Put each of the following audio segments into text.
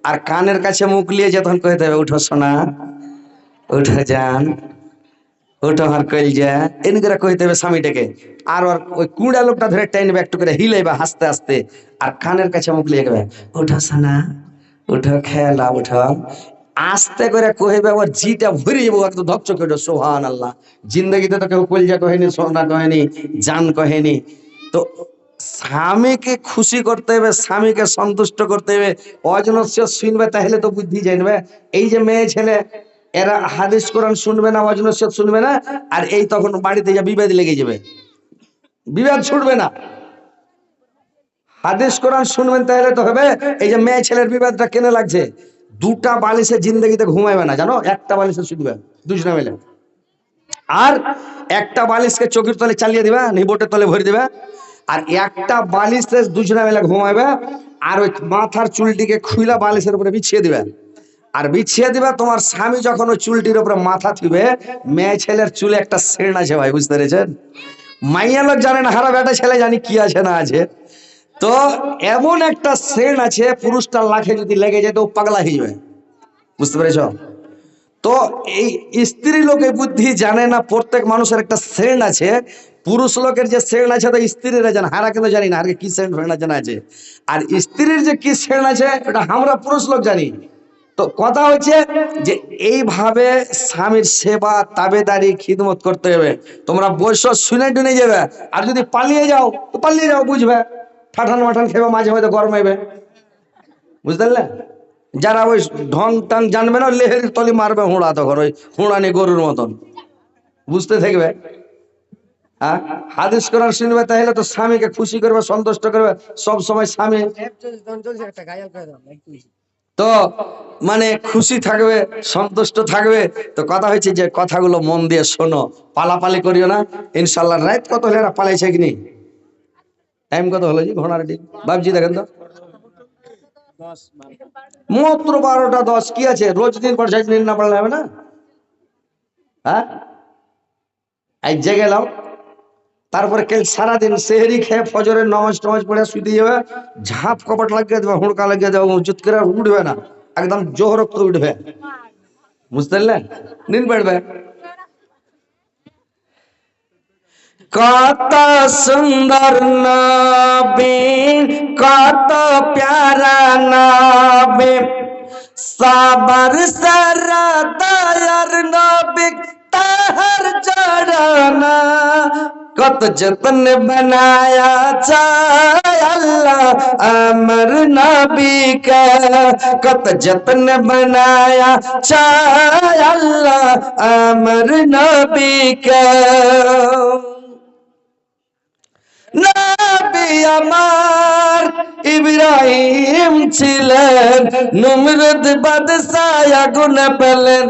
আর কানের কাছে মুখ নিয়ে যখন কইতে হবে উঠো সোনা, উঠো যান, ওটা আর কইলজা এন করে কইতে হবে স্বামীটাকে। আর ওর ওই কুড়া লোকটা ধরে টাইনবে একটু করে হিলাইবা হাসতে হাসতে, আর কানের কাছে মুখ লিয়ে গেবে উঠো সোনা, উঠো খেলা উঠো, আস্তে করে কইবে। ওর জিটা ভরে যাবো একদম ধকচক করে সুবহান আল্লাহ। জিন্দগিতে তো কেউ কলজা কহেনি, সোনা কহেনি, জান কহেনি। তো স্বামীকে খুশি করতে হবে, স্বামীকে সন্তুষ্ট করতে হবে। অজনস্য শুনবে তাহলে তো বুদ্ধি জানবে। এই যে মেয়ে ছেলে এরা হাদিস কোরআন শুনবে না, অজনস্য শুনবে না, আর এই তখন বাড়িতে যা বিবাদ লেগে যাবে, বিবাদ ছুটবে না। হাদিস কোরআন শুনবেন তাহলে তো হবে। এই যে মেয়ে ছেলের বিবাদটা কেনে লাগছে, দুটা বালিশে জিন্দগিতে ঘুমাইবে না জানো, একটা বালিশে শুধবে দুজনে মিলে। আর একটা বালিশকে চোখের তলে চালিয়ে দিবা, নিবোটের তলে ভরে দিবা, আর একটা বালিশে দুজনে মিলে ঘুমাইবে। আর ওই মাথার চুলটিকে খুইলা বালিশের উপরে বিছিয়ে দিবে, আর বিছিয়ে দিবা। তোমার স্বামী যখন ওই চুলটির উপরে মাথা থিবে, মেয়ে ছেলের চুলে একটা সেন আছে ভাই, বুঝতে পেরেছেন? মাইয়া লোক জানে না, হারা বেটা ছেলে জানি কি আছে না আছে। তো এমন একটা সেন আছে, পুরুষটার লাখে যদি লেগে যায় তো পাগলা হয়ে যাবে, বুঝতে পেরেছ? তো এই স্ত্রী লোকে বুদ্ধি জানে না, প্রত্যেক মানুষের একটা সেন্ট আছে। পুরুষ লোকের যে সেন্ট আছে তো স্ত্রীরা জানে, হারা কিন্তু জানি না আর কি সেন্ট জানা আছে। আর স্ত্রীর যে কি সেন্ট আছে এটা আমরা পুরুষ লোক জানি। তো কথা হচ্ছে যে এইভাবে স্বামীর সেবা তাবেদারি খিদমত করতে হবে। তোমরা বয়স শুনে টুনে যাবে, আর যদি পালিয়ে যাও তো পালিয়ে যাও, বুঝবে? ঠাঠান মাঠান খেবে, মাঝে মাঝে গরম হইবে, বুঝতে পারলে? যারা ওই ঢং টাং জানবে না, লেহের তলি মারবে হুঁড়া, তখন ওই হুঁড়ানি গরুর মতন বুঝতে থাকবে। হ্যাঁ, হাদিস কোরআন শুনবে তাহলে তো স্বামীকে খুশি করবে, সন্তুষ্ট করবে সব সময় স্বামী। তো মানে খুশি থাকবে, সন্তুষ্ট থাকবে। তো কথা হচ্ছে যে কথাগুলো মন দিয়ে শোনো, পালাপালি করিও না। ইনশাল্লাহ রাত কত হলে এরা পালাইছে কিনি, টাইম কত হলো জি ঘোড়ার ঠিক বাবজি দেখেন তো, মাত্র 12টা 10। কি আছে, রোজ দিন পর সাইড না পড়লে হবে না? হ্যাঁ, আজ জেগে গেলাম, তারপরে কাল সারাদিন সেহরি খেয়ে ফজরের নামাজ টামাজ পড়ে শুতে যাবে, ঝাঁপ কপাট লাগিয়ে দেবে, হুড়কা লাগিয়ে দেবে, উচিত করে উঠবে না, একদম জোহর করে উঠবে, বুঝতে পারলেন? নিন পড়বে। কত সুন্দর নবী, কত প্যারা নবী, সাবার সারা দয়ার নবী, তাহার জড়ানা। কত যতন বানায়া চায় আল্লাহ আমার নবী কা, কত যতন বানায়া চায় আল্লাহ আমার নবী কা। নবী আমার ইব্রাহিম ছিলেন, নমরুদ বাদশাহ আগুন পেলেন,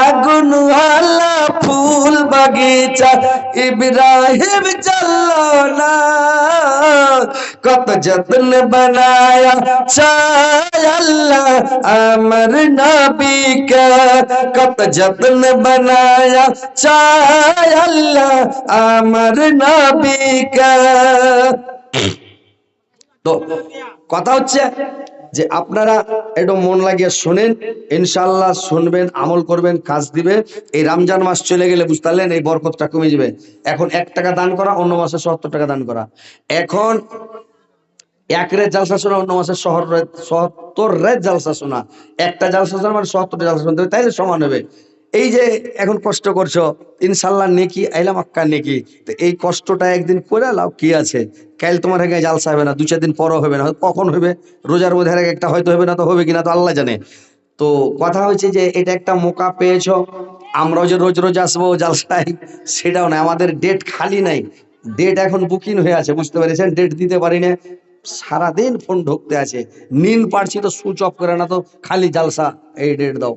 আগুন ওয়ালা ফুল বাগিচা ইব্রাহিম জ্বললো না। কত যত্ন বানায়া চায় আল্লাহ আমার নবীকে, কত যত্ন বানায়া চায় আল্লাহ আমার নবীকে। তো কথা হচ্ছে যে আপনারা একটু মন লাগিয়ে শোনেন, ইনশাআল্লাহ শুনবেন, আমল করবেন, কাজ দিবে। এই রমজান মাস চলে গেলে বুঝতে পারলেন এই বরকতটা কমে যাবে। এখন 1 টাকা দান করা, অন্য মাসে 70 টাকা দান করা। এখন 1 রাত জালসা শোনা, অন্য মাসে 70 রাত জালসা শোনা। একটা জালসা শোনা মানে 70 জালসা শুনতে হবে, তাইলে সমান হবে। এই যে এখন কষ্ট করছো, ইনশাল্লাহ নেকি আইলাম আক্কা নেকি। তো এই কষ্টটা একদিন করে লাও, কি আছে? কাল তোমার এখানে জালসা হবে না, 2-4 দিন পরও হবে না, কখন হবে? রোজার মধ্যে একটা হয়তো হবে না, তো হবে কিনা তো আল্লাহ জানে। তো কথা হচ্ছে যে এটা একটা মৌকা পেয়েছো। আমরাও যে রোজ রোজ আসবো জালসায় সেটাও না, আমাদের ডেট খালি নাই, ডেট এখন বুকিং হয়ে আছে, বুঝতে পেরেছেন? ডেট দিতে পারি না, সারাদিন ফোন ঢুকতে আছে, নিন পারছি তো সুইচ অফ করে না, তো খালি জালসা, এই ডেট দাও,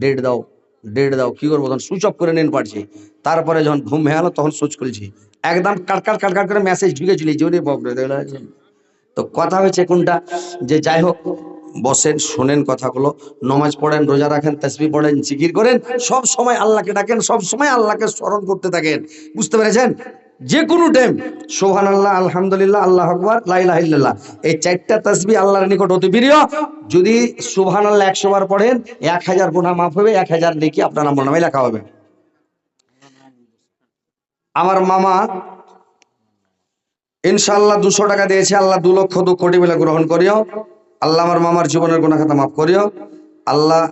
ডেট দাও, ডেট দাও, কি করবো? তখন সুইচ অফ করে নিন পারছি। তারপরে যখন ঘুম হয়ে গেলো তখন সুইচ খুলছি, একদম কাটকাট কাটকাট করে মেসেজ ঢুকে চলেছি, ওরে বাপরে। তো কথা হয়েছে কোনটা, যে যাই হোক বসেন, শোনেন কথাগুলো, নমাজ পড়েন, রোজা রাখেন, তাসবিহ পড়েন, জিকির করেন, সব সময় আল্লাহকে ডাকেন, সব সময় আল্লাহকে স্মরণ করতে থাকেন, বুঝতে পেরেছেন? যে কোনো টাইম সুবহানাল্লাহ, আলহামদুলিল্লাহ, আল্লাহু আকবার, লা ইলাহা ইল্লাল্লাহ, এই চারটা তাসবিহ আল্লাহর নিকট অতি প্রিয়। যদি সুবহানাল্লাহ 100 বার পড়েন 1000 গুনাহ মাফ হবে, 1000 নেকি আপনার আমলনামায় লেখা হবে। আমার মামা ইনশাআল্লাহ 200 টাকা দিয়েছে, আল্লাহ 2 লক্ষ 2 কোটি বলে গ্রহণ করিও। আল্লাহ আমার মামার জীবনের গুনাহ খাতা মাফ করিও। আল্লাহ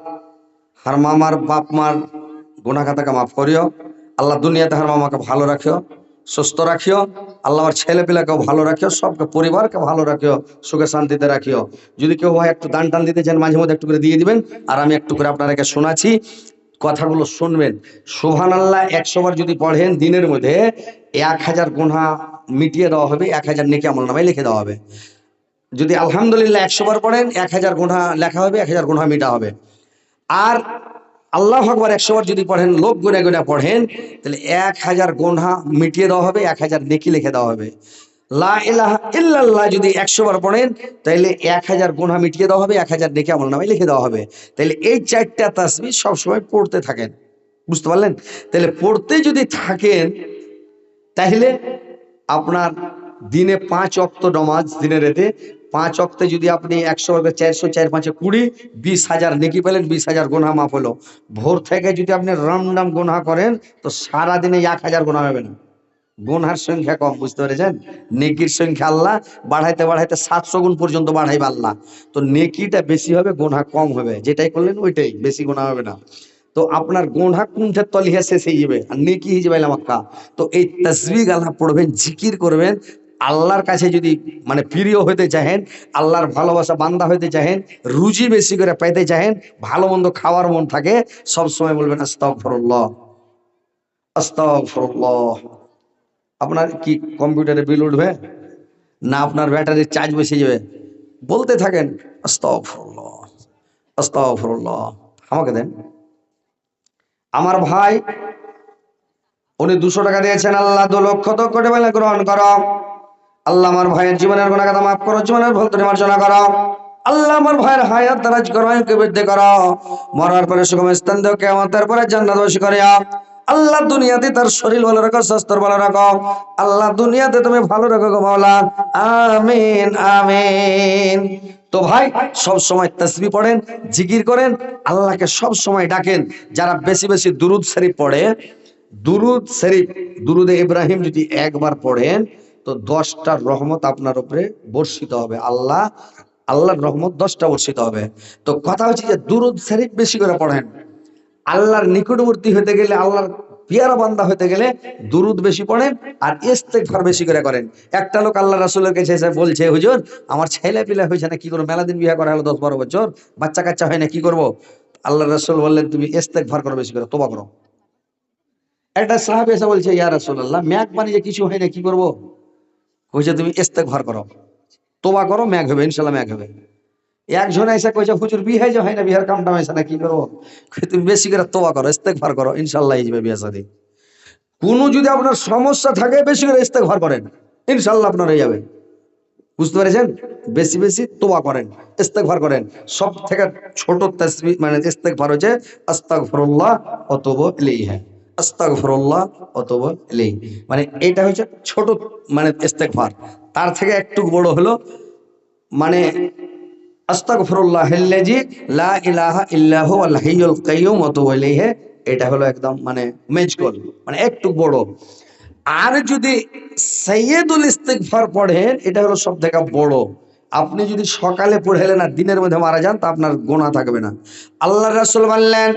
আর মামার বাপ মার গুনাহ খাতাকে মাফ করিও। আল্লাহ দুনিয়াতে হার মামাকে ভালো রাখিও, সুস্থ রাখিও। আল্লাহ আমার ছেলে পেলাকেও ভালো রাখিও, সবকে পরিবারকে ভালো রাখিও, সুখে শান্তিতে রাখিও। যদি কেউ হয় একটু দান টান দিতে চান মাঝে মধ্যে একটু করে দিয়ে দিবেন, আর আমি একটু করে আপনাদেরকে শোনাচ্ছি, কথাগুলো শুনবেন। সুবহানাল্লাহ 100 বার যদি পড়েন দিনের মধ্যে 1000 গুনাহ মিটিয়ে দেওয়া হবে, 1000 নেকি আমলনামায় লিখে দেওয়া হবে। যদি আলহামদুলিল্লাহ 100 বার পড়েন 1000 গুনাহ লেখা হবে, 1000 গুনাহ মিটা হবে। আর আল্লাহু আকবার 100 বার যদি পড়েন, লোক গুনে গুনে পড়েন, তাহলে 1000 গুনাহ মিটিয়ে দেওয়া হবে, 1000 নেকি লিখে দেওয়া হবে। লা ইলাহা ইল্লাল্লাহ যদি 100 বার পড়েন, তাহলে 1000 গুনাহ মিটিয়ে দেওয়া হবে, 1000 নেকি আমলনামায় লিখে দেওয়া হবে। তাহলে এই চারটা তাসবিহ সব সময় পড়তে থাকেন, বুঝতে পারলেন? তাহলে পড়তে যদি থাকেন, তাহলে আপনার দিনে 5 ওয়াক্ত নামাজ, দিনে রাতে 5 ওয়াক্তে যদি আপনি 100 ভাগে 400, 4 5 20, 20,000 নেকি পেলেন, 20,000 গুনাহ মাফ হলো। ভোর থেকে যদি আপনি রামনাম গুনাহ করেন, তো সারা দিনে 1000 গুনাহ হবে না। গুনহার সংখ্যা কম, বুঝতে পেরেছেন? নেকির সংখ্যা আল্লাহ বাড়াইতে বাড়াইতে 700 গুণ পর্যন্ত বাড়াইবে আল্লাহ। তো নেকিটা বেশি হবে, গুনহা কম হবে। যেটাই করলেন ওইটাই বেশি, গুনাহ হবে না। তো আপনার গুনহা কুণ্ঠের তলিহা শেষ হয়ে যাবে, আর নেকি হয়ে যাবে মাক্কা। তো এই তাসবিহ আল্লাহ পড়বেন, জিকির করবেন। আল্লাহর কাছে যদি মানে প্রিয় হইতে চাহেন, আল্লাহর ভালোবাসা বান্দা হইতে চাহেন, রুজি বেশি করে পাইতে চাহেন, ভালো মন্দ খাওয়ার মন থাকে, সব সময় বলবেন আস্তাগফিরুল্লাহ, আস্তাগফিরুল্লাহ। আপনার কি কম্পিউটারে বিল উঠবে না আপনার ব্যাটারির চার্জ বসে যাবে? বলতে থাকেন আস্তাগফিরুল্লাহ, আস্তাগফিরুল্লাহ। আমাকে দেন। আমার ভাই উনি 200 টাকা দিয়েছেন, আল্লাহ 2 লক্ষ তো কোটি বলে গ্রহণ করো। আল্লাহ আমার ভাইয়ের জীবনের গুনাহ খাতা মাফ করো, জীবনের ভুল ত্রুটি মার্জনা করো। আল্লাহ আমার ভাইয়ের হায়াত দারাজ করো, আয়ুকে বৃদ্ধি করো, মরার পরে সুগম স্থান দাও, কিয়ামতের পরে জান্নাতবাসী করিয়া। আল্লাহ দুনিয়াতে তার শরীর ভালো রাখো, স্বাস্থ্য ভালো রাখো। আল্লাহ দুনিয়াতে তুমি ভালো রাখো গো মাওলা, আমিন আমিন। তো ভাই সব সময় তাসবিহ পড়েন, জিকির করেন, আল্লাহকে সব সময় ডাকেন। যারা বেশি বেশি দুরুদ শরীফ পড়ে, দুরুদ শরীফ, দুরুদে ইব্রাহিম যদি একবার পড়েন, তো 10টা রহমত আপনার উপরে বর্ষিত হবে। আল্লাহর রহমত 10টা বর্ষিত হবে। তো কথা হচ্ছে যে দুরুদ শরীফ বেশি করে পড়েন। আল্লাহর নিকটবর্তী হতে গেলে, আল্লাহর পিয়ারা বান্দা হতে গেলে দুরুদ বেশি পড়েন আর ইস্তেগফার বেশি করে করেন। একটা লোক আল্লাহ রাসূলের কাছে এসে বলছে, হুজুর আমার ছেলে পিলা হয়েছে না, কি করবো? মেলা দিন বিয়ে করা হলো, 10-12 বছর, বাচ্চা কাচ্চা হয় না, কি করবো? আল্লাহ রাসূল বললেন, তুমি ইস্তেগফার করো, বেশি করে তওবা করো। একটা সাহাবী এসে বলছে, ইয়া রাসূলুল্লাহ মেঘ পানি যে কিছু হয় না, কি করবো? কইছে তুমি ইস্তেগফার করো, তওবা করো, মেঘ হবে, ইনশাআল্লাহ মেঘ হবে। একজন এসে কইছে, হুজুর বিয়ে যে হয় না, বিয়ের কামটা হয়েছে না, কি করবো? তুমি বেশি করে তওবা করো, ইস্তেগফার করো, ইনশাআল্লাহ হয়ে যাবে বিয়ে শাদী। কোনো যদি আপনার সমস্যা থাকে, বেশি করে ইস্তেগফার করেন, ইনশাআল্লাহ আপনার হয়ে যাবে। বুঝতে পেরেছেন? বেশি বেশি তওবা করেন, ইস্তেগফার করেন। সব থেকে ছোট তাসবিহ মানে ইস্তেগফার হচ্ছে আস্তাগফিরুল্লাহ ওয়া আতুবু ইলাইহি, আস্তাগফিরুল্লাহ ওয়া আতুবু ইলাইহি। মানে এটা হচ্ছে ছোট মানে ইস্তেগফার। তার থেকে একটু বড় হলো মানে আস্তাগফিরুল্লাহাল্লাযী লা ইলাহা ইল্লা হুয়াল হাইয়ুল কাইয়্যুম ওয়া আতুবু ইলাইহি। এটা হলো একদম মানে মেজকল, মানে একটু বড়। আর যদি সাইয়্যিদুল ইস্তিগফার পড়েন, এটা হলো সবথেকে বড়। আপনি যদি সকালে পড়েলেন আর দিনের মধ্যে মারা যান, তা আপনার গুনাহ থাকবে না। আল্লাহর রাসূল বললেন,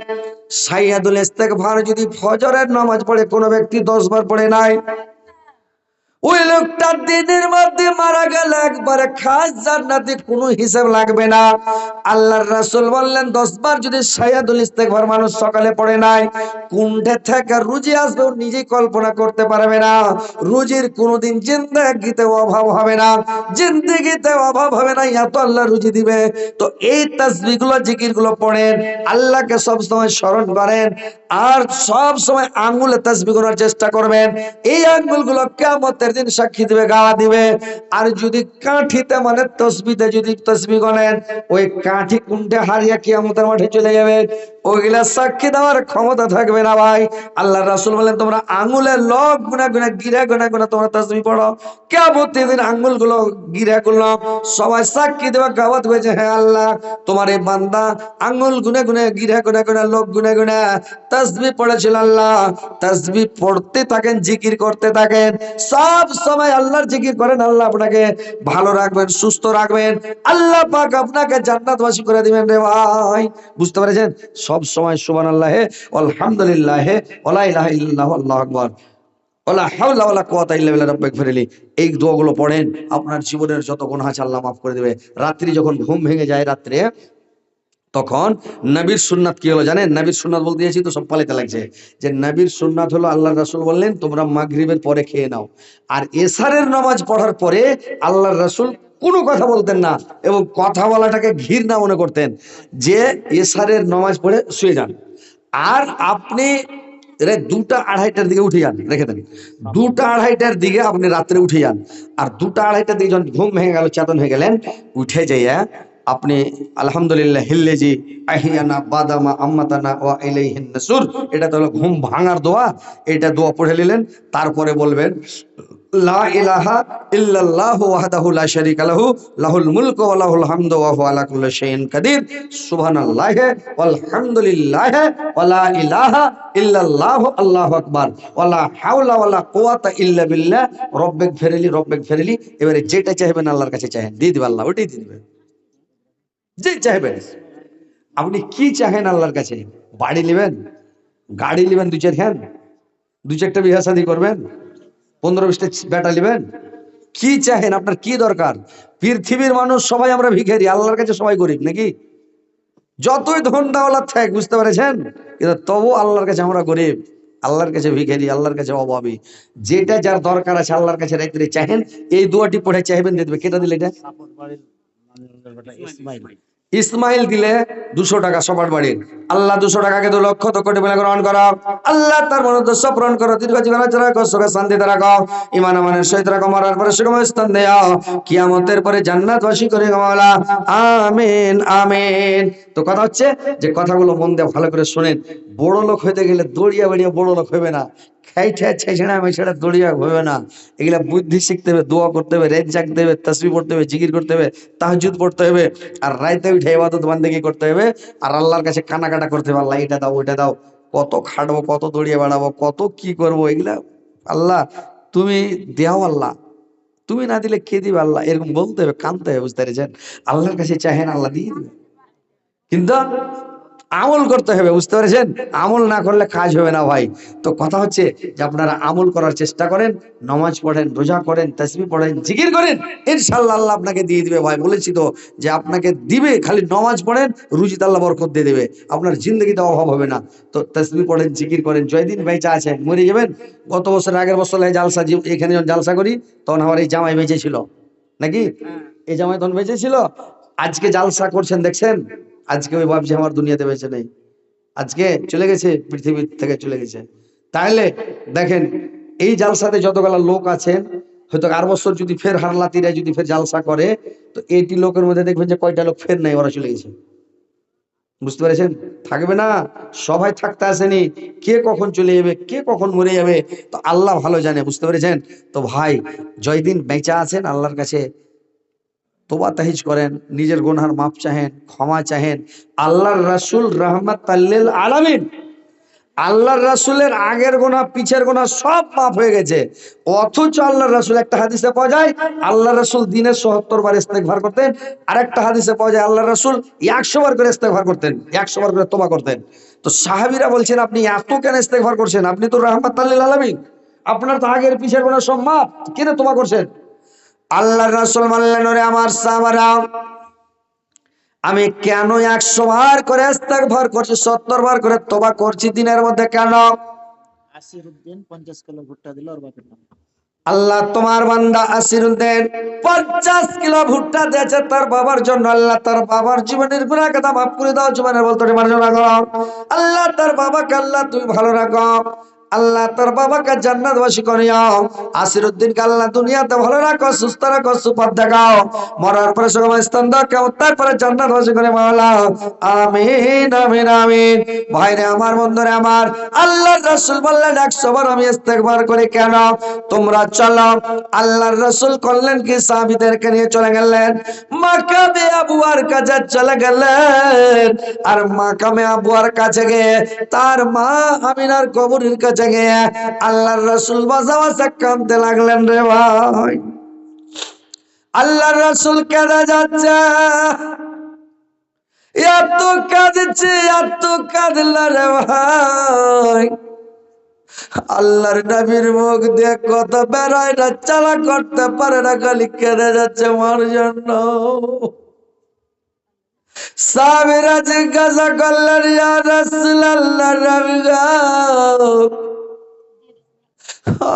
সাইয়্যিদুল ইস্তিগফার যদি ফজরের নামাজ পড়ে কোনো ব্যক্তি 10 বার পড়ে নাই, ওই লোকটা দিনের মধ্যে মারা গেলে একবারে খাস জান্নাতে, কোনো হিসাব লাগবে না। আল্লাহর রাসূল বললেন, 10 বার যদি সাইয়্যিদুল ইস্তিগফার মানুষ সকালে পড়ে নাই, কোনটা থেকে রুজি আসবে ও নিজেই কল্পনা করতে পারবে না। রুজির কোনোদিন জিন্দেগিতে অভাব হবে না, জিন্দেগিতে অভাব হবে না, এত আল্লাহ রুজি দিবে। তো এই তাসবিহগুলো, জিকিরগুলো পড়েন, আল্লাহকে সব সময় স্মরণ করেন, আর সব সময় আঙ্গুলে তাসবিহ করার চেষ্টা করবেন। এই আঙ্গুলগুলো কিয়ামতের দিন সাক্ষী দিবে, গাওয়া দিবে। আর যদি কাঠিতে মানে তসবিতে যদি তসবিহ করেন, ওই কাঠি কোনটা হারিয়ে কিয়ামতের মাঠে চলে যাবে। ওইগুলা সাক্ষী দেওয়ার ক্ষমতা থাকবে না ভাই। আল্লাহ রাসূল বলেন তোমরা আঙ্গুলের লগ গুনা গুনা গিরা গুনা গুনা তোমরা তাসবিহ পড়ো, কিয়ামতের দিন আঙ্গুলগুলো গিরা গুলো সবাই সাক্ষী দেওয়া গাওয়াত হয়েছে, হ্যাঁ আল্লাহ তোমার এই বান্দা আঙ্গুল গুনা গুনা গিরা গুনা গুনা লগ গুনা গুনা তাসবিহ পড়েছিল। আল্লাহ তাসবিহ পড়তে থাকেন, জিকির করতে থাকেন, সব সময় আল্লাহর জিকির করেন, আল্লাহ আপনাকে ভালো রাখবেন, সুস্থ রাখবেন, আল্লাহ পাক আপনাকে জান্নাতবাসী করে দিবেন রে ভাই। বুঝতে পেরেছেন? সব সময় সুবহানাল্লাহ আলহামদুলিল্লাহ ওয়া লা ইলাহা ইল্লাল্লাহু আল্লাহু আকবার ওয়ালা হাওলা ওয়ালা কুওয়াতা ইল্লা বিল্লাহ রাব্বিগফিরলি। এই দোয়াগুলো পড়েন, আপনার জীবনের যত গুনাহ আছে আল্লাহ মাফ করে দেবে। রাত্রি যখন ঘুম ভেঙে যায় রাত্রে, তখন নবীর সুন্নাত কি হলো জানেন? নবীর সুন্নাত বলতে দিয়েছি তো সব পালিতে লাগছে, যে নবীর সুন্নাত হলো আল্লাহর রাসূল বললেন তোমরা মাগরিবের পরে খেয়ে নাও, আর এশারের নামাজ পড়ার পরে আল্লাহর রাসূল কোনো কথা বলতেন না, এবং কথা বলাটাকে ঘৃণা মনে করতেন, যে এশারের নামাজ পড়ে শুয়ে যান। আর আপনি দুটা আড়াইটার দিকে উঠে যান, রেখে দেন, দুটা আড়াইটার দিকে আপনি রাত্রে উঠে যান, আর দুটা আড়াইটার দিকে যখন ঘুম ভেঙে গেল, চেতন হয়ে গেলেন, উঠে যাইয়া আপনি আলহামদুলিল্লাহ হিল্লেজি আহিয়ানা বাদামা আম্মাতানা ওয়া ইলাইহিন নাসুর, এটা তো হলো ঘুম ভাঙার দোয়া, এটা দোয়া পড়ে নিলেন। তারপরে বলবেন লা ইলাহা ইল্লাল্লাহু ওয়াহদাহু লা শারীকা লাহু লাহুল মুলকু ওয়া লাহুল হামদু ওয়া হুয়া আলা কুল্লি শাইইন কাদির সুবহানাল্লাহি ওয়াল হামদুলিল্লাহি ওয়া লা ইলাহা ইল্লাল্লাহু আল্লাহু আকবার ওয়া লা হাওলা ওয়া লা কুওয়াতা ইল্লা বিল্লাহ রব্বিগফিরলি রব্বিগফিরলি। এবারে যেটা চাইবেন আল্লাহর কাছে চাহেন, দিয়ে দিবে আল্লাহ, ওটাই দিয়ে দিবে। যে চাইবেন, আপনি কি চাহেন আল্লাহর কাছে? বাড়ি নেবেন, গাড়ি নেবেন, দু চারখান, দু চারটা বিয়ে শাদী করবেন, 15-20টা বেটা নেবেন, কি চাহেন? আপনার কি দরকার? পৃথিবীর মানুষ সবাই আমরা ভিখারি, আল্লাহর কাছে সবাই গরিব নাকি? যতই ধন দৌলত থাক, বুঝতে পেরেছেন, কিন্তু তবু আল্লাহর কাছে আমরা গরিব, আল্লাহর কাছে ভিখারি, আল্লাহর কাছে অভাবী। যেটা যার দরকার আছে আল্লাহর কাছে রাখতে চাহেন, এই দোয়াটি পড়ে চাইবেন, দিয়ে দেবে। কেটা দিলে এটা? ইসমাইল দিলে 200 টাকা সবার বাড়ির। আল্লাহ 200 টাকাকে 2 লক্ষ তো কোটি বলে গ্রহণ করো। আল্লাহ তার মনোদ্দেশ্য পূরণ করো, দীর্ঘ জীবন রাখো, সুখে শান্তিতে রাখো, ঈমান আমানের সহিত রাখো, মরার পরে সুখময় স্থান দাও, কিয়ামতের পরে জান্নাতবাসী করে গো মাওলা, আমিন আমিন। তো কথা হচ্ছে যে কথাগুলো মন দিয়ে ভালো করে শুনেন। বড় লোক হইতে গেলে দড়িয়া বেড়িয়ে বড় লোক হবে না, খাইটা ছেছড়া মেছড়া দড়িয়া হবে না। এগুলা বুদ্ধি শিখতে হবে, দোয়া করতে হবে, রেজ জাগতে হবে, তাসবিহ পড়তে হবে, জিকির করতে হবে, তাহাজ্জুদ পড়তে হবে, আর রাইতে উঠে ইবাদত বান্দেগি করতে হবে, আর আল্লাহর কাছে কানাকাটা করতে হবে, আল্লাহ এটা দাও ওইটা দাও। কত খাটবো, কত দড়িয়ে বেড়াবো, কত কি করবো, এগুলা আল্লাহ তুমি দেও, আল্লাহ তুমি না দিলে কে দিবে, আল্লাহ এরকম বলতে হবে, কানতে হবে। বুঝতে পেরেছেন? আল্লাহর কাছে চাহেন, আল্লাহ দিয়ে দিবে, কিন্তু আমল করতে হবে। বুঝতে পেরেছেন? আমল না করলে কাজ হবে না ভাই। তো কথা হচ্ছে যে আপনারা আমল করার চেষ্টা করেন, নামাজ পড়েন, রোজা করেন, তাসবিহ পড়েন, জিকির করেন, ইনশাআল্লাহ আল্লাহ আপনাকে দিয়ে দিবে ভাই। বলেছি তো যে আপনাকে দিবে, খালি নামাজ পড়েন, রুজিতে আল্লাহ বরকত দিয়ে দেবে, আপনার জিন্দগিতে অভাব হবে না। তো তাসবিহ পড়েন, জিকির করেন, জয়দিন বেঁচে আছেন, মরে যাবেন। গত বছর আগের বছর জালসা, এখানে যখন জালসা করি তখন আমার এই জামাই বেঁচে ছিল নাকি? এই জামাই তখন বেঁচে ছিল। আজকে জালসা করছেন দেখছেন, আজকে ওই ভাবছি আমার দুনিয়াতে বেঁচে নেই, আজকে চলে গেছে, পৃথিবী থেকে চলে গেছে। তাহলে দেখেন, এই জালসাতে যতগুলা লোক আছেন, হয়তো আর বছর যদি ফের হারলাতিরা যদি ফের জালসা করে, তো 80 লোকের মধ্যে দেখবেন যে কয়টা লোক ফের নাই, ওরা চলে গেছে। বুঝতে পেরেছেন? থাকবে না, সবাই থাকতে আসেনি, কে কখন চলে যাবে, কে কখন মরে যাবে, তো আল্লাহ ভালো জানে। বুঝতে পেরেছেন? তো ভাই জয়দিন বেঁচে আছেন, আল্লাহর কাছে তোবা তাহিজ করেন, নিজের গুনার মাপ চাহেন, ক্ষমা চাহেন। আল্লাহর রাসূল রাহমাতাল লিল আলামিন, আল্লাহর রাসূলের আগের গুনাহ পিছের গুনাহ সব মাফ হয়ে গেছে। অথচ আল্লাহর রাসূল, একটা হাদিসে পাওয়া যায় আল্লাহর রাসূল দিনে ৭০ বার ইস্তেগফার করতেন, আর একটা হাদিসে পাওয়া যায় আল্লাহর রাসূল 100 বার করে ইস্তেগফার করতেন, 100 বার করে তওবা করতেন। তো সাহাবীরা বলছেন আপনি এত কেন ইস্তেগফার করছেন? আপনি তো রাহমাতাল লিল আলামিন, আপনার তো আগের পিছের গুনাহ সব মাফ, কেন তওবা করছেন? আল্লাহর রাসূল বললেন, ওরে আমার সাহাবারা, আমি কেন 100 বার করে ইস্তেগফার করছি, 70 বার করে তওবা করছি দিনের মধ্যে কেন? আসিরউদ্দিন 50 কিলো ভুট্টা দিল ওর বাপের নাম। আল্লাহ তোমার বান্দা আসিরউদ্দিন 50 কিলো ভুট্টা দিয়েছে তার বাবার জন্য। আল্লাহ তার বাবার জীবনের গুনাহ কথা মাফ করে দাও, জীবনের বলতে মার্জনা করো। আল্লাহ তার বাবাকে আল্লাহ তুমি ভালো রাখো। আল্লাহ তোর বাবাকে জান্নাতবাসী করিও। আসিরউদ্দিনকে আল্লাহ দুনিয়াতে ভালো রাখো, সুস্থ রাখো, সুপথ দেখাও। মরার পরে সময় স্থান দাও, কেমন পরে জান্নাতবাসী করে মাওলা। আমিন আমিন আমিন। ভাইরে আমার, বন্ধুরে আমার, আল্লাহর রাসূল বললেন 100 বার আমি ইস্তেগফার করি কেন? তোমরা চলো। আল্লাহর রাসূল করলেন কি, সাহাবীদেরকে নিয়ে চলে গেলেন মাকামে আবুয়ার কাছে চলে গেলেন। আর মাকামে আবুয়ার কাছে গিয়ে তার মা আমিনার কবরের কাছে গিয়ে আল্লাহর রাসূল বাজা বাজা কাঁদতে লাগলেন রে ভাই। আল্লাহর রাসূল কেঁদে যাচ্ছে, এত কাঁদছে, এত কাঁদলা রে ভাই। আল্লাহর নবীর মুখ দিয়ে কথা বেরোয় না, চালা করতে পারে না, খালি কেঁদে যাচ্ছে মার জন্য। সাহাবীরা জিজ্ঞাসা করলেন, ইয়া রাসূলুল্লাহ, নবী গো,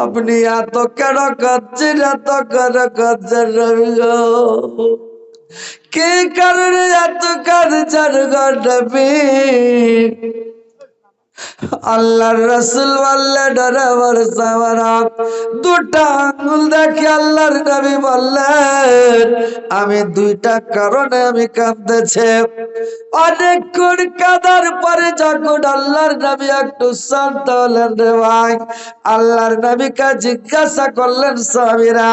আপনি এত কেন কাঁদছেন, এত কেন কাঁদছেন নবী গো? কি কারণে এত কাঁদছেন গো নবী? আল্লাহর রাসূল বললেন, আরে আমার সাহাবারা, দুটা আঙ্গুল দেখে আল্লাহর নবী বললেন, আমি দুইটা কারণে আমি কাঁদতেছি। অনেকক্ষণ কাঁদার পরে যখন আল্লাহর নবী একটু শান্ত হলেন রে ভাই, আল্লাহর নবীকে জিজ্ঞাসা করলেন সাহাবীরা,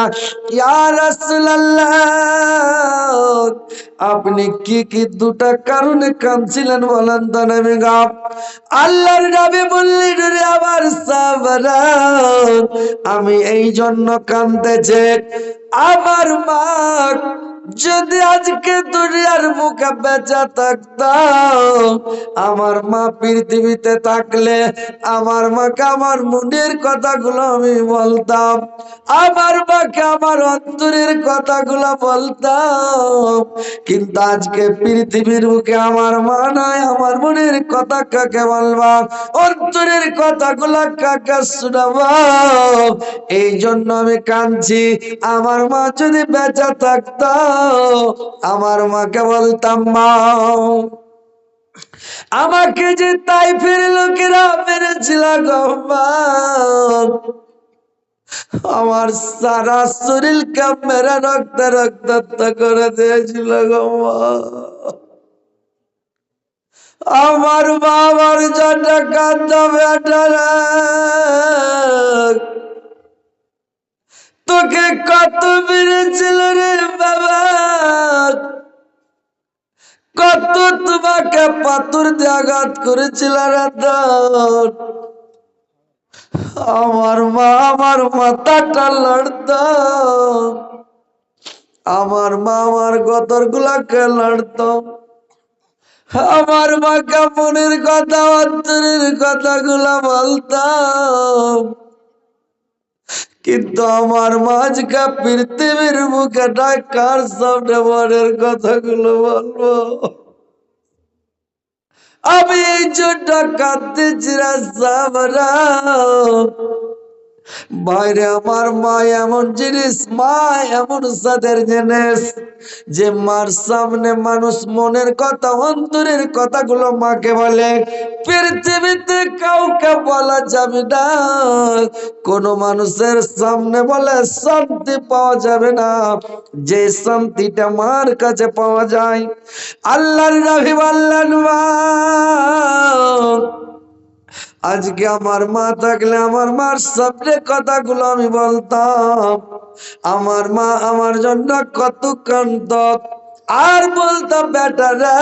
ইয়া রাসূলুল্লাহ, আপনি কি কি দুটা কারণে কাঁদছিলেন বলেন তো নবী গো? আল্লাহর নবী বললেন, রে আমার সাহাবারা, আমি এই জন্য কাঁদতেছি, আমার মা যদি আজকে দুনিয়ার মুখে বেঁচে থাকতাম, আমার মা পৃথিবীতে থাকলে আমার মাকে আমার মনের কথাগুলো আমি বলতাম, আমার মাকে আমার অন্তরের কথাগুলো বলতাম। কিন্তু আজকে পৃথিবীর মুখে আমার মা নাই, আমার মনের কথা কাকে বলবা, অন্তরের কথাগুলো কাকে শোনাবো? এই জন্য আমি কাঁদছি। আমার মা যদি বেঁচে থাকতো, আমার মাকে বলতাম, মা, আমাকে যে তাইফের লোকেরা মেরেছিল গো মা, আমার সারা শরীরকে মেরে রক্ত রক্তাক্ত করে দিয়েছিল গো মা। আমার মা আমার জন্য কাঁদতো বেটারা, তোকে কত মেরেছিল রে বাবা, কত তোমাকে পাথর দিয়ে আঘাত করেছিল রে দর। আমার মা আমার মাথাটা লড়ত, আমার মা আমার গতর গুলাকে লড়ত, আমার মাকে মনের কথা অন্তরের কথাগুলা বলতাম। কিন্তু আমার মাঝকা পৃথিবীর মুখে ডাকার সামনে মনের কথাগুলো বলবো, আমি এই জন্য কাঁদতেছি রে সাহাবারা। বাইরে আমার মা এমন জিনিস, মা এমন সাদের জিনিস যে মার সামনে মানুষ মনের কথা অন্তরের কথাগুলো মাকে বলে, পৃথিবীতে কাউকে বলা যাবে না। কোন মানুষের সামনে বলে শান্তি পাওয়া যাবে না, যে শান্তিটা মার কাছে পাওয়া যায়। আল্লাহর নবী বললেন, মা, আজকে আমার মা থাকলে আমার মার সামনে কথাগুলো আমি বলতাম, আমার মা আমার জন্য কত কাঁদত, আর বলতাম, বেটা রে,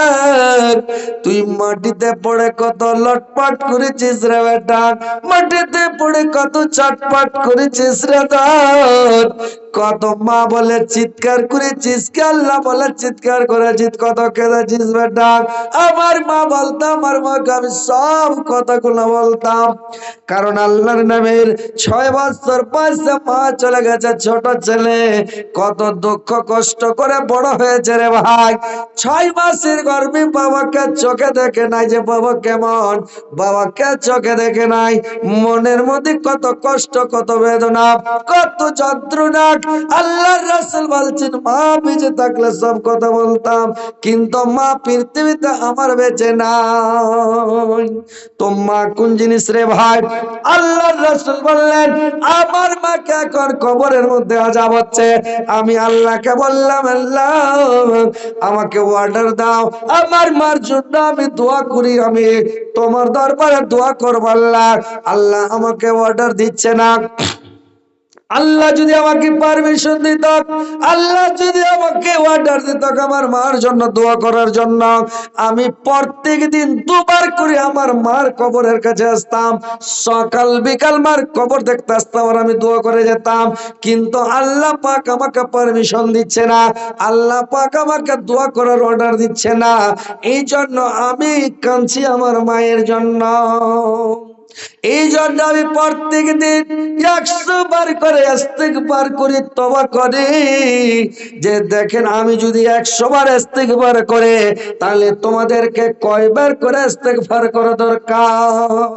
তুই মাটিতে পড়ে কত লটপট করেছিস রে বেটা, মাটিতে পড়ে কত চটপট করেছিস রে তোর, কত মা বলে চিৎকার করেছিস, আল্লাহ বলে চিৎকার করেছিস, কত কেঁদেছিস বেটা। আমার মা বলতাম, আমার মাকে আমি সব কথাগুলো বলতাম। কারণ আল্লাহর নবীর 6 বছর বয়সে মা চলে গেছে, ছোট ছেলে কত দুঃখ কষ্ট করে বড় হয়েছে রে ভাই। 6 মাসের গর্ভে বাবাকে চোখে দেখে নাই, যে বাবা কেমন, বাবাকে চোখে দেখে নাই। মনের মধ্যে কত কষ্ট, কত বেদনা, কত যন্ত্রণা, আল্লাহর রাসূল বলছেন মা বেঁচে থাকলে সব কথা বলতাম, কিন্তু মা পৃথিবীতে আমার বেঁচে নাই। তো মা কোন জিনিস রে ভাই? আল্লাহর রাসূল বললেন আমার মাকে এখন কবরের মধ্যে আযাব হচ্ছে। আমি আল্লাহকে বললাম আল্লাহ আমাকে অর্ডার দাও, আমার মার জন্য আমি দোয়া করি, আমি তোমার দরবারে দোয়া করব। আল্লাহ আল্লাহ আমাকে অর্ডার দিচ্ছে না। আল্লাহ যদি আমাকে পারমিশন দিত, আল্লাহ যদি আমাকে অর্ডার দিত আমার মার জন্য দোয়া করার জন্য, আমি প্রত্যেক দিন দুবার করে আমার মার কবরের কাছে আসতাম, সকাল বিকাল মার কবর দেখতে আসতাম আর আমি দোয়া করে যেতাম। কিন্তু আল্লাহ পাক আমাকে পারমিশন দিচ্ছে না, আল্লাহ পাক আমাকে দোয়া করার অর্ডার দিচ্ছে না। এই জন্য আমি কাঁদছি আমার মায়ের জন্য। এই জন্য আমি প্রত্যেক দিন 100 বার করে ইস্তিগফার করি, তওবা করি, যে দেখেন আমি যদি 100 বার ইস্তিগফার করে তাহলে তোমাদেরকে কয়বার করে ইস্তিগফার করা দরকার।